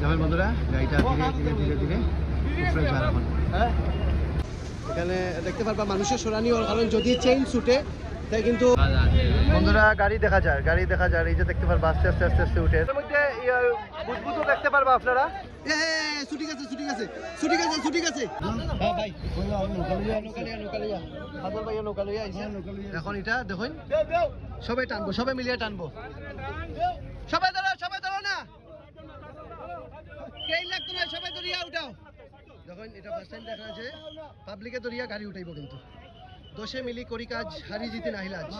যাবেন বন্ধুরা, গাড়িটা ধীরে ধীরে ধীরে ধীরে উপরে যায় এখন। এখানে দেখতে পারবা মানুষের সরানি হওয়ার কারণ যদি চেইন ছুটে তাই কিন্তু বন্ধুরা গাড়ি দেখা যায়, গাড়ি দেখা যায়। এই যে দেখতে পারবা আস্তে আস্তে আস্তে আস্তে উঠে এর মধ্যে বুঝবুঝও দেখতে পারবা আপনারা। ছুটি গেছে ছুটি গেছে ছুটি গেছে ছুটি গেছে। হ্যাঁ ভাই নৌকালিয়া বাদল ভাইয়া নৌকালিয়া আইছে এখন। এটা দেখুন সবাই টানবো, সবাই মিলিয়ে টানবো। সবাই ধরো না, কেই লাগতো না, সবাই ধরিয়া উঠাও। দেখুন এটা ফার্স্ট টাইম দেখা যাচ্ছে পাবলিকে ধরিয়া গাড়ি উঠাইব, কিন্তু দোষে মিলি করি কাজ, হারি জিতি নাহিল আজ।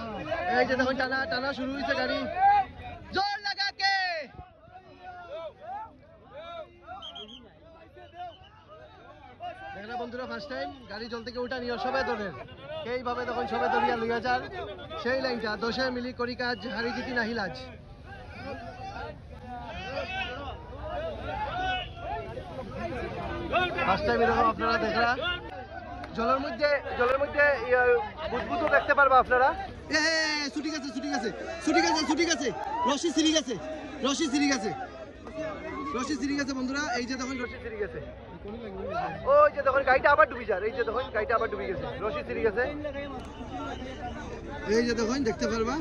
এই যে দেখুন টানা টানা শুরু হয়েছে গাড়ি, জোর লাগাকে। দেখলা বন্ধুরা ফার্স্ট টাইম গাড়ি জল থেকে উঠা নিয়ে সবাই ধরেন এইভাবে, তখন সবাই ধরিয়া লইয়া যান সেই লাইনটা, দোষে মিলি করি কাজ, হারি জিতি নাহিল আজ। ফার্স্ট টাইম এরকম আপনারা দেখলা। জলের মধ্যে বুঝবুঝও দেখতে পারবা আপনারা। ছুটি গেছে ছুটি গেছে ছুটি গেছে ছুটি গেছে, রশি ছিঁড়ি গেছে, রশি ছিঁড়ি গেছে, রশি ছিঁড়ি গেছে বন্ধুরা। এই যে তখন রশি ছিঁড়ি গেছে, ওই যে তখন গাড়িটা আবার ডুবি যায়। এই যে তখন গাড়িটা আবার ডুবি গেছে, রশি ছিঁড়ি গেছে। এই যে তখন দেখতে পারবা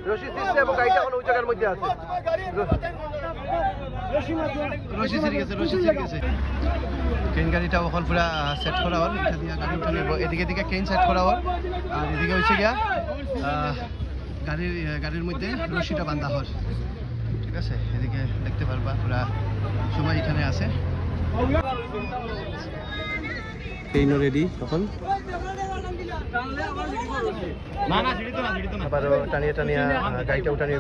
রশি ছিঁড়ছে এবং গাড়িটা এখন ওই জায়গার মধ্যে আছে। রশি ছিঁড়ি গেছে, রশি ছিঁড়ি গেছে। কেন গাড়িটা এখন পুরা সেট করা হল, এটা দিয়ে গাড়ি উঠে নেব। এদিকে দিকে কেন সেট করা হল, আর এদিকে হচ্ছে গিয়া গাড়ির মধ্যে রশিটা বাঁধা হল। ঠিক আছে, এদিকে দেখতে পারবা পুরা সবাই এখানে আছে। ট্রেনও রেডি তখন, আবারও টানিয়া টানিয়া গাড়িটা উঠা নিয়ে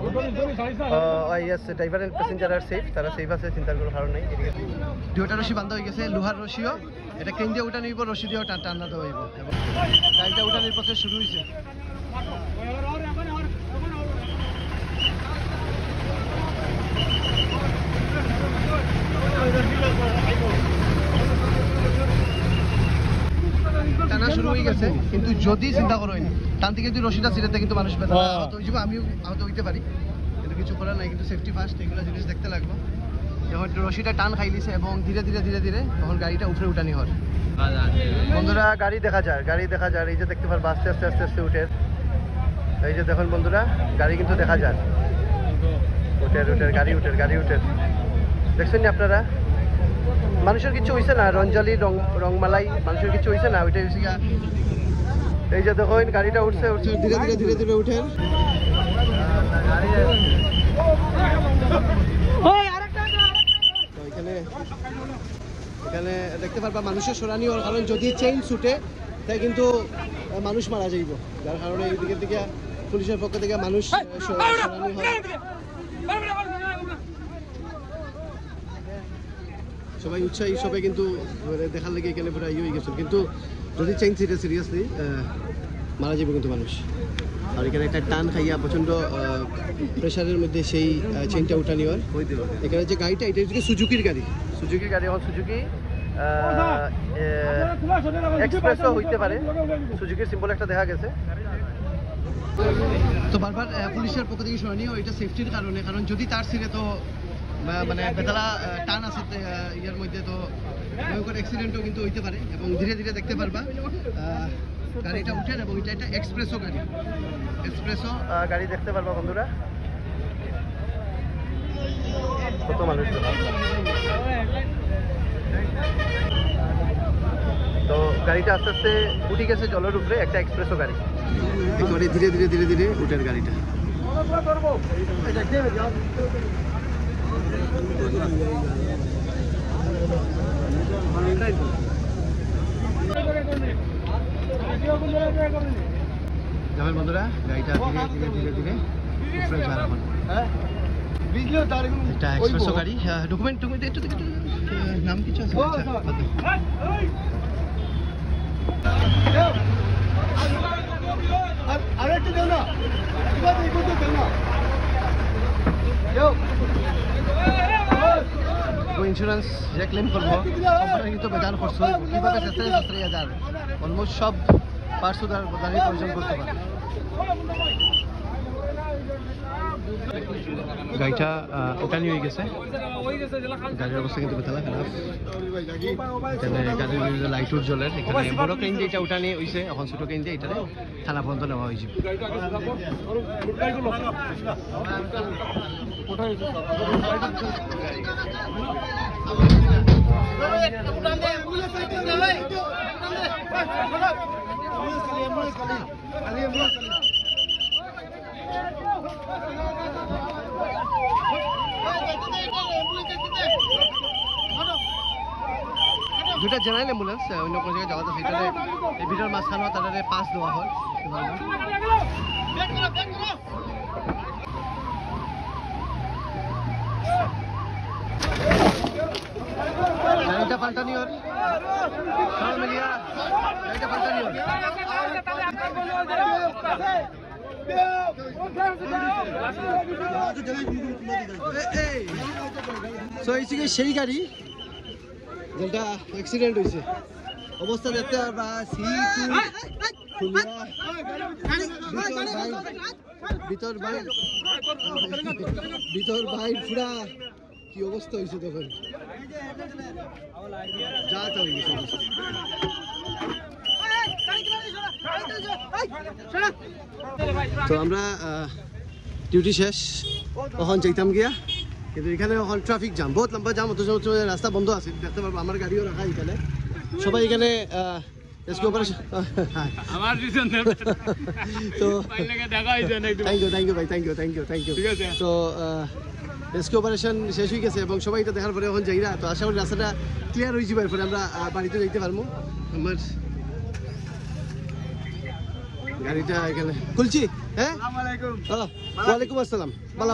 ড্রাইভার এন্ড প্যাসেঞ্জার আর সেফ, তারা সেফ আছে, চিন্তার কোনো কারণ নেই। এদিকে দুটা রশি বান্ধা হয়ে গেছে, লোহার রশিও, এটা কেন দিয়ে উঠা নিব, রশি দিয়েও টান্না হইব এবং গাড়িটা উঠানোর প্রসেস শুরু হয়েছে। টানা শুরু হয়ে গেছে, কিন্তু যদি চিন্তা করোই টান থেকে যদি রশিটা ছিঁড়ে কিন্তু মানুষ আহত হয়ে যাবে, আমিও আহত হইতে পারি, কিন্তু কিছু করার নাই। কিন্তু সেফটি ফার্স্ট, এগুলো জিনিস দেখতে লাগবো। যখন রশিটা টান খাই দিছে এবং ধীরে ধীরে ধীরে ধীরে তখন গাড়িটা উপরে উঠানি হয়। বন্ধুরা গাড়ি দেখা যায়, গাড়ি দেখা যায়। এই যে দেখতে পারবো আস্তে আস্তে আস্তে আস্তে উঠে। এই যে দেখুন বন্ধুরা গাড়ি কিন্তু দেখা যায়, গাড়ি উঠে দেখছেন না আপনারা। মানুষের কিছু হয়েছে না, রঞ্জালি রংমালাই মানুষের কিছু হয়েছে না, ওইটাই হয়েছে। এই যে দেখুন গাড়িটা উঠছে ধীরে ধীরে ধীরে ধীরে উঠে। এখানে দেখতে পারবা মানুষের সরানি হওয়ার কারণ যদি চেইন ছুটে তাই কিন্তু মানুষ মারা যাইব, যার কারণে এই দিকের দিকে পুলিশের পক্ষ থেকে মানুষ সরানি হয়। সবাই উৎসাহী, সবাই কিন্তু দেখার লেগে এখানে পুরো ইয়ে হয়ে গেছে, কিন্তু যদি চেইন ছিটে সিরিয়াসলি মারা যাবে কিন্তু মানুষ। আর এখানে একটা টান খাইয়া প্রচণ্ড প্রেশারের মধ্যে সেই চেইনটা উঠানি হয়। এখানে যে গাড়িটা, এটা হচ্ছে সুজুকির গাড়ি, এখন সুজুকি এক্সপ্রেসও হইতে পারে, সুজুকির সিম্বল একটা দেখা গেছে। তো বারবার পুলিশের পক্ষ থেকে সরানিও এটা সেফটির কারণে, কারণ যদি তার ছিঁড়ে তো মানে বেতলা টান আছে ইয়ার মধ্যে, তো ভয়ঙ্কর অ্যাক্সিডেন্টও কিন্তু হইতে পারে। এবং ধীরে ধীরে দেখতে পারবা গাড়িটা উঠেন, এবং এটা একটা এক্সপ্রেসও গাড়ি, এক্সপ্রেসও গাড়ি দেখতে পারবা বন্ধুরা। কত মানুষ, তো গাড়িটা আস্তে আস্তে উঠে গেছে জলের উপরে, একটা এক্সপ্রেসও গাড়ি। একেবারে ধীরে ধীরে ধীরে ধীরে উঠের গাড়িটা। যাবেন বন্ধুরা, গাড়িটা ধীরে ধীরে ধীরে ধীরে উপরে যায় এখন। এটা এক্সপ্রেসও গাড়ি। ডকুমেন্ট একটু নাম কিছু আছে? ইন্স্যুরেন্স যে ক্লেম করবো কোম্পানি কিন্তু বেজান করছো কীভাবে চেষ্টা হাজার অলমোস্ট সব পার্টস দাঁড়িয়ে পরিশ্রম করতে পারে। গাড়িটা ওটানি হয়ে গেছে, গাড়ির অবস্থা কিন্তু বেতলা খারাপ। এখানে গাড়ির লাইটুর জ্বলের এখানে বড় ক্রেন দিয়ে এটা উঠানি হয়েছে, এখন ছোটো ক্রেন দিয়ে এটা থানা পর্যন্ত নেওয়া হয়েছে। দুটা জেনারেল অ্যাম্বুলেন্স অন্য কোনো জায়গায় যাওয়া আছে, এটাতে এই ভিতর মাঝখানে তাদের পাস দেওয়া হয়। গাড়িটা পাল্টানি ওর মিলিয়া গাড়িটা পাল্টানি ওর সেই গাড়ি যেটা অ্যাক্সিডেন্ট হয়েছে অবস্থা দেখতে পারবা, ভিতর বাইর পুরা কি অবস্থা হয়েছে তখন যা তা হয়ে গেছে অবস্থা। তো আমরা ডিউটি শেষ তখন যাইতাম গিয়া, কিন্তু এখানে এখন ট্রাফিক জাম, বহুত লম্বা জাম, অথচ রাস্তা বন্ধ আছে দেখতে পারবো। আমার গাড়িও রাখা এখানে, সবাই এখানে রেস্কিউ অপারেশন। তো থ্যাংক ইউ ভাই, থ্যাংক ইউ। তো রেস্কিউ অপারেশন শেষ হয়ে গেছে এবং সবাই এটা দেখার পরে এখন যাই না। তো আশা করি রাস্তাটা ক্লিয়ার হয়ে যাবে, এরপরে আমরা বাড়িতে যাইতে পারবো। আমার গাড়িটা এখানে খুলছি। হ্যাঁ, ওয়ালাইকুম আসসালাম। বালা